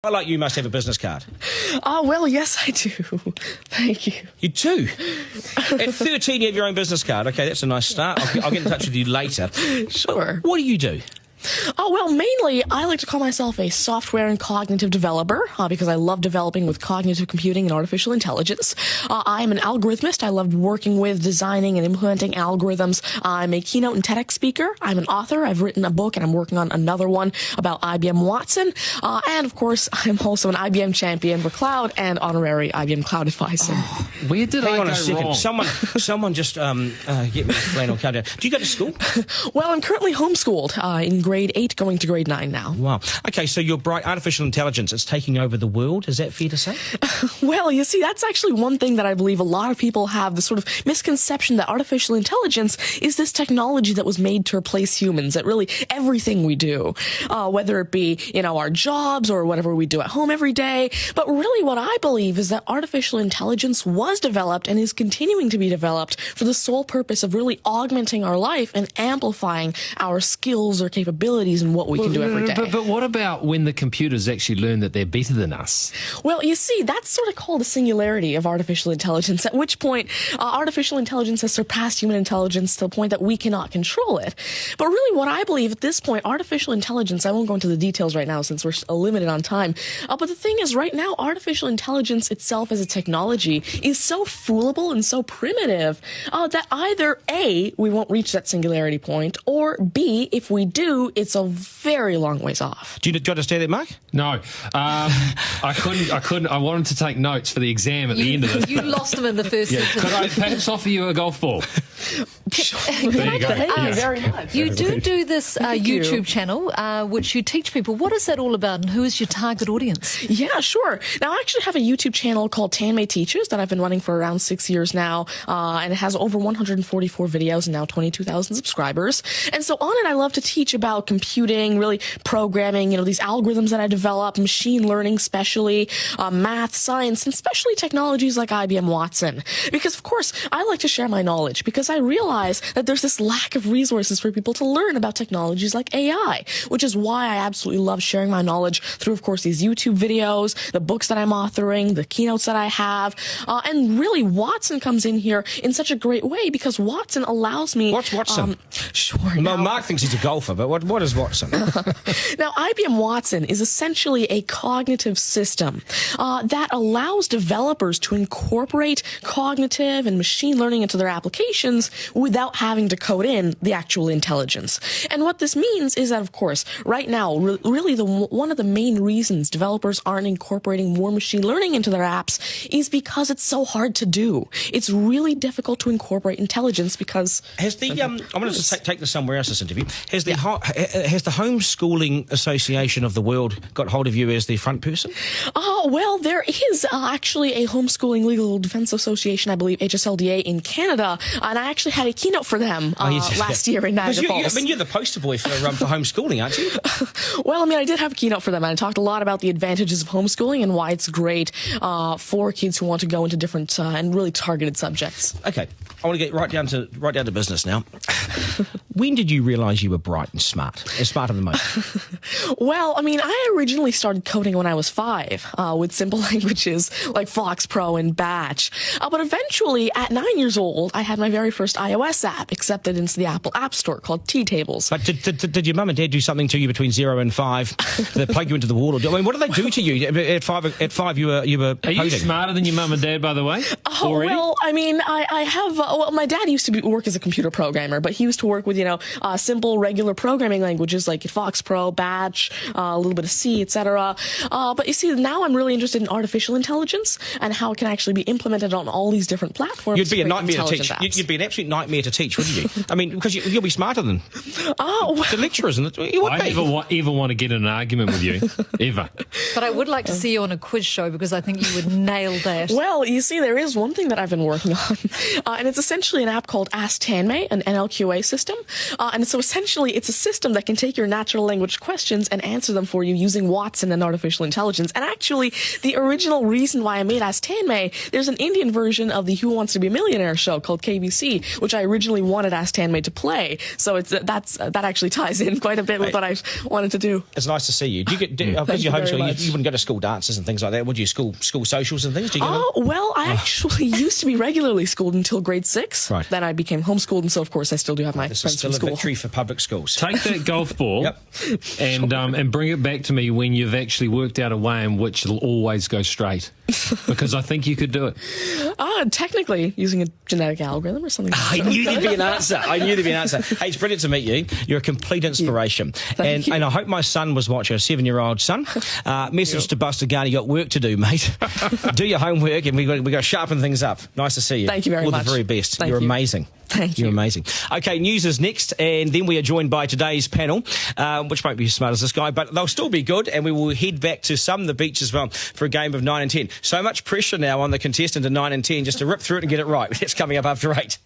I like you must have a business card. Oh, well, yes, I do. Thank you. You do? At 13, you have your own business card. Okay, that's a nice start. I'll get in touch with you later. Sure. What do you do? Oh, well, mainly, I like to call myself a software and cognitive developer because I love developing with cognitive computing and artificial intelligence. I am an algorithmist. I love working with, designing, and implementing algorithms. I'm a keynote and TEDx speaker. I'm an author. I've written a book, and I'm working on another one about IBM Watson. And, of course, I'm also an IBM champion for cloud and honorary IBM cloud advisor. Oh, where did I go wrong? Someone just get me the flannel countdown. Do you go to school? Well, I'm currently homeschooled in grade 8 going to grade 9 now. Wow. Okay, so you're bright. Artificial intelligence, it's taking over the world. Is that fair to say? Well, you see, that's actually one thing that I believe a lot of people have, the sort of misconception that artificial intelligence is this technology that was made to replace humans at really everything we do, whether it be, our jobs or whatever we do at home every day. But really what I believe is that artificial intelligence was developed and is continuing to be developed for the sole purpose of really augmenting our life and amplifying our skills or capabilities and what we can do every day. But what about when the computers actually learn that they're better than us? Well, you see, that's sort of called a singularity of artificial intelligence, at which point artificial intelligence has surpassed human intelligence to the point that we cannot control it. But really what I believe at this point, artificial intelligence, I won't go into the details right now since we're limited on time, but the thing is right now, artificial intelligence itself as a technology is so foolable and so primitive that either A, we won't reach that singularity point, or B, if we do, it's a very long ways off. Do you understand that, Mark? No. I couldn't. I wanted to take notes for the exam at the end of this. You lost them in the first sentence. Could I perhaps offer you a golf ball? There you go. Thank you very much. You do this YouTube channel, which you teach people. What is that all about, and who is your target audience? Yeah, sure. Now, I actually have a YouTube channel called Tanmay Teaches that I've been running for around 6 years now, and it has over 144 videos and now 22,000 subscribers. And so on it, I love to teach about computing, really programming, these algorithms that I develop, machine learning especially, math, science, and especially technologies like IBM Watson. Because, of course, I like to share my knowledge because I realize that there's this lack of resources for people to learn about technologies like AI, which is why I absolutely love sharing my knowledge through, of course, these YouTube videos, the books that I'm authoring, the keynotes that I have, and really Watson comes in here in such a great way because Watson allows me... What's Watson? Sure. Mark thinks he's a golfer, but what is Watson? Now, IBM Watson is essentially a cognitive system that allows developers to incorporate cognitive and machine learning into their applications without having to code in the actual intelligence. And what this means is that, of course, right now, really one of the main reasons developers aren't incorporating more machine learning into their apps is because it's so hard to do. It's really difficult to incorporate intelligence because... Has the I'm going to take this somewhere else, this interview. Has the Homeschooling Association of the World got hold of you as the front person? Oh, well, there is actually a Homeschooling Legal Defense Association, I believe, HSLDA in Canada, and I actually had a keynote for them last year in Niagara Falls. You're the poster boy for homeschooling, aren't you? Well, I did have a keynote for them, and I talked a lot about the advantages of homeschooling and why it's great for kids who want to go into different and really targeted subjects. Okay, I want to get right down to business now. When did you realise you were bright and smart, as smarter than most? Well, I originally started coding when I was 5 with simple languages like Fox Pro and Batch. But eventually, at 9 years old, I had my very first iOS app accepted into the Apple App Store called T-Tables. But did your mum and dad do something to you between 0 and 5 that plug you into the wall? What did they do to you at 5? You were Are you smarter than your mum and dad, by the way? Already? Well, I have. My dad used to work as a computer programmer, but he used to work with simple regular programming languages like Fox Pro, Batch, a little bit of C, etc. But you see, now I'm really interested in artificial intelligence and how it can actually be implemented on all these different platforms. You'd be a nightmare to teach. Apps. You'd be an absolute nightmare to teach, wouldn't you? Because you'll be smarter than the lecturers. You would be. I never want to get in an argument with you, ever. But I would like to see you on a quiz show because I think you would nail that. Well, you see, there is one thing that I've been working on, and it's essentially an app called Ask Tanmay, an NLQA system. And so essentially, it's a system system that can take your natural language questions and answer them for you using Watson and artificial intelligence. And actually, the original reason why I made Ask Tanmay, there's an Indian version of the Who Wants to Be a Millionaire show called KBC, which I originally wanted Ask Tanmay to play. So that actually ties in quite a bit with what I wanted to do. It's nice to see you. Do you get, because you're homeschooling, you wouldn't go to school dances and things like that, would you? School socials and things? Do you go well, I actually used to be regularly schooled until grade 6. Right. Then I became homeschooled, and so of course I still do have my This is friends still from a school. victory for public schools. Take that golf ball and bring it back to me when you've actually worked out a way in which it'll always go straight. Because I think you could do it. Technically, using a genetic algorithm or something. I knew there'd be an answer. Hey, it's brilliant to meet you. You're a complete inspiration. Thank you. And I hope my son was watching, a 7-year-old son. Message to Buster Garner, you got work to do, mate. Do your homework, and we got to sharpen things up. Nice to see you. Thank you very All much. the very best. Thank You're you. amazing. Thank you. You're amazing. Okay, news is next, and then we are joined by today's panel, which won't be as smart as this guy, but they'll still be good, and we will head back to the beach as well for a game of 9 and 10. So much pressure now on the contestant in 9 and 10 just to rip through it and get it right. That's coming up after 8.